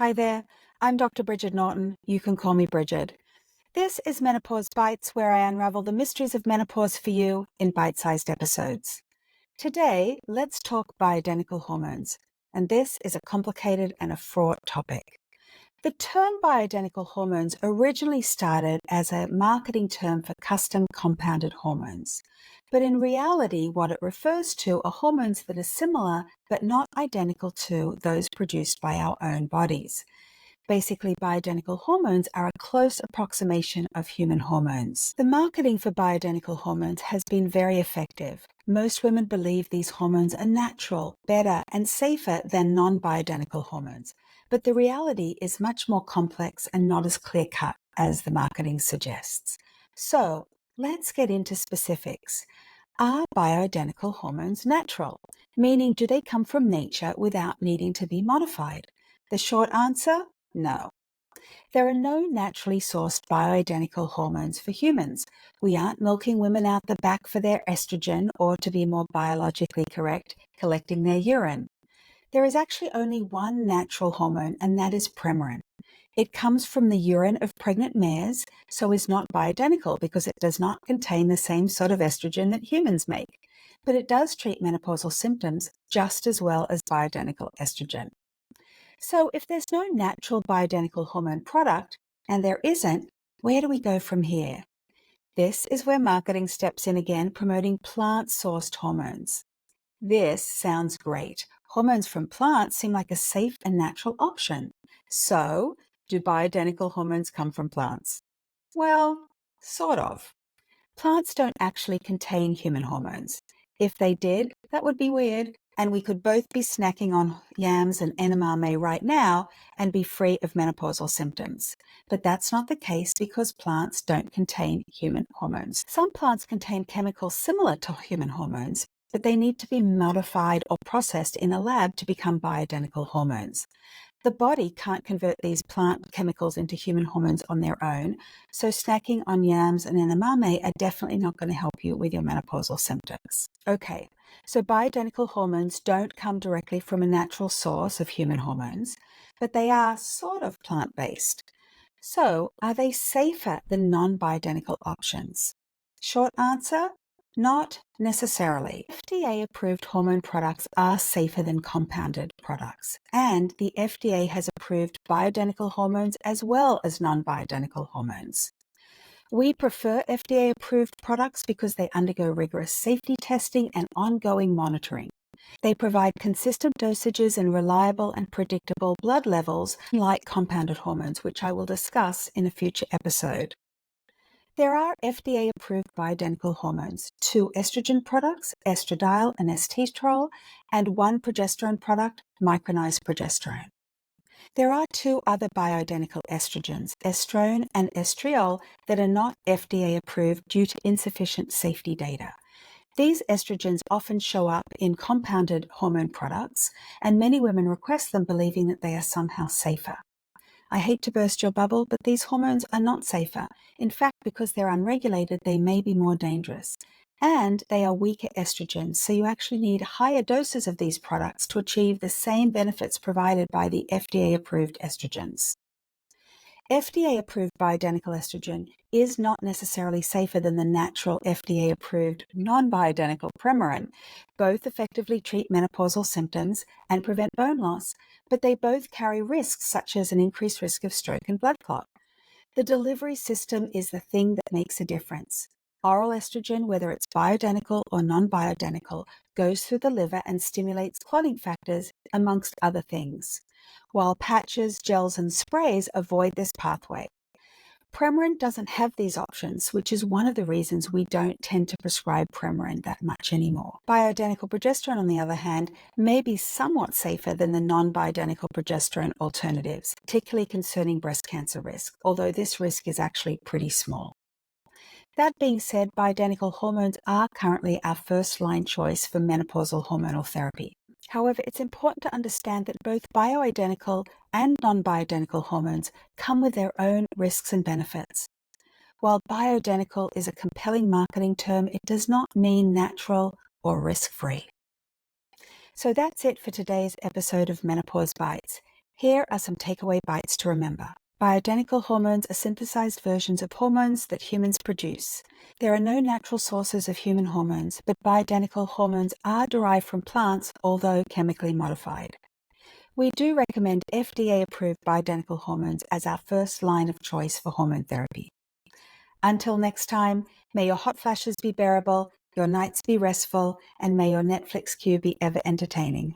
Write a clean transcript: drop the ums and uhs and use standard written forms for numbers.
Hi there, I'm Dr. Bridget Norton. You can call me Bridget. This is Menopause Bites, where I unravel the mysteries of menopause for you in bite-sized episodes. Today, let's talk bioidentical hormones, and this is a complicated and a fraught topic. The term bioidentical hormones originally started as a marketing term for custom compounded hormones. But in reality, what it refers to are hormones that are similar but not identical to those produced by our own bodies. Basically, bioidentical hormones are a close approximation of human hormones. The marketing for bioidentical hormones has been very effective. Most women believe these hormones are natural, better, and safer than non-bioidentical hormones. But the reality is much more complex and not as clear-cut as the marketing suggests. So, let's get into specifics. Are bioidentical hormones natural? Meaning, do they come from nature without needing to be modified? The short answer? No. There are no naturally sourced bioidentical hormones for humans. We aren't milking women out the back for their estrogen or, to be more biologically correct, collecting their urine. There is actually only one natural hormone, and that is Premarin. It comes from the urine of pregnant mares, so is not bioidentical because it does not contain the same sort of estrogen that humans make. But it does treat menopausal symptoms just as well as bioidentical estrogen. So if there's no natural bioidentical hormone product, and there isn't, where do we go from here? This is where marketing steps in again, promoting plant-sourced hormones. This sounds great. Hormones from plants seem like a safe and natural option. So, do bioidentical hormones come from plants? Well, sort of. Plants don't actually contain human hormones. If they did, that would be weird, and we could both be snacking on yams and edamame right now and be free of menopausal symptoms. But that's not the case because plants don't contain human hormones. Some plants contain chemicals similar to human hormones, but they need to be modified or processed in a lab to become bioidentical hormones. The body can't convert these plant chemicals into human hormones on their own, so snacking on yams and edamame are definitely not going to help you with your menopausal symptoms. Okay, so bioidentical hormones don't come directly from a natural source of human hormones, but they are sort of plant-based. So, are they safer than non-bioidentical options? Short answer, not necessarily. FDA-approved hormone products are safer than compounded products, and the FDA has approved bioidentical hormones as well as non-bioidentical hormones. We prefer FDA-approved products because they undergo rigorous safety testing and ongoing monitoring. They provide consistent dosages and reliable and predictable blood levels, like compounded hormones, which I will discuss in a future episode. There are FDA-approved bioidentical hormones, 2 estrogen products, estradiol and estetrol, and 1 progesterone product, micronized progesterone. There are 2 other bioidentical estrogens, estrone and estriol, that are not FDA-approved due to insufficient safety data. These estrogens often show up in compounded hormone products, and many women request them believing that they are somehow safer. I hate to burst your bubble, but these hormones are not safer. In fact, because they're unregulated, they may be more dangerous. And they are weaker estrogens, so you actually need higher doses of these products to achieve the same benefits provided by the FDA-approved estrogens. FDA-approved bioidentical estrogen is not necessarily safer than the natural FDA-approved non-bioidentical Premarin. Both effectively treat menopausal symptoms and prevent bone loss, but they both carry risks such as an increased risk of stroke and blood clot. The delivery system is the thing that makes a difference. Oral estrogen, whether it's bioidentical or non-bioidentical, goes through the liver and stimulates clotting factors, amongst other things, while patches, gels, and sprays avoid this pathway. Premarin doesn't have these options, which is one of the reasons we don't tend to prescribe Premarin that much anymore. Bioidentical progesterone, on the other hand, may be somewhat safer than the non-bioidentical progesterone alternatives, particularly concerning breast cancer risk, although this risk is actually pretty small. That being said, bioidentical hormones are currently our first-line choice for menopausal hormonal therapy. However, it's important to understand that both bioidentical and non-bioidentical hormones come with their own risks and benefits. While bioidentical is a compelling marketing term, it does not mean natural or risk-free. So that's it for today's episode of Menopause Bites. Here are some takeaway bites to remember. Bioidentical hormones are synthesized versions of hormones that humans produce. There are no natural sources of human hormones, but bioidentical hormones are derived from plants, although chemically modified. We do recommend FDA-approved bioidentical hormones as our first line of choice for hormone therapy. Until next time, may your hot flashes be bearable, your nights be restful, and may your Netflix queue be ever entertaining.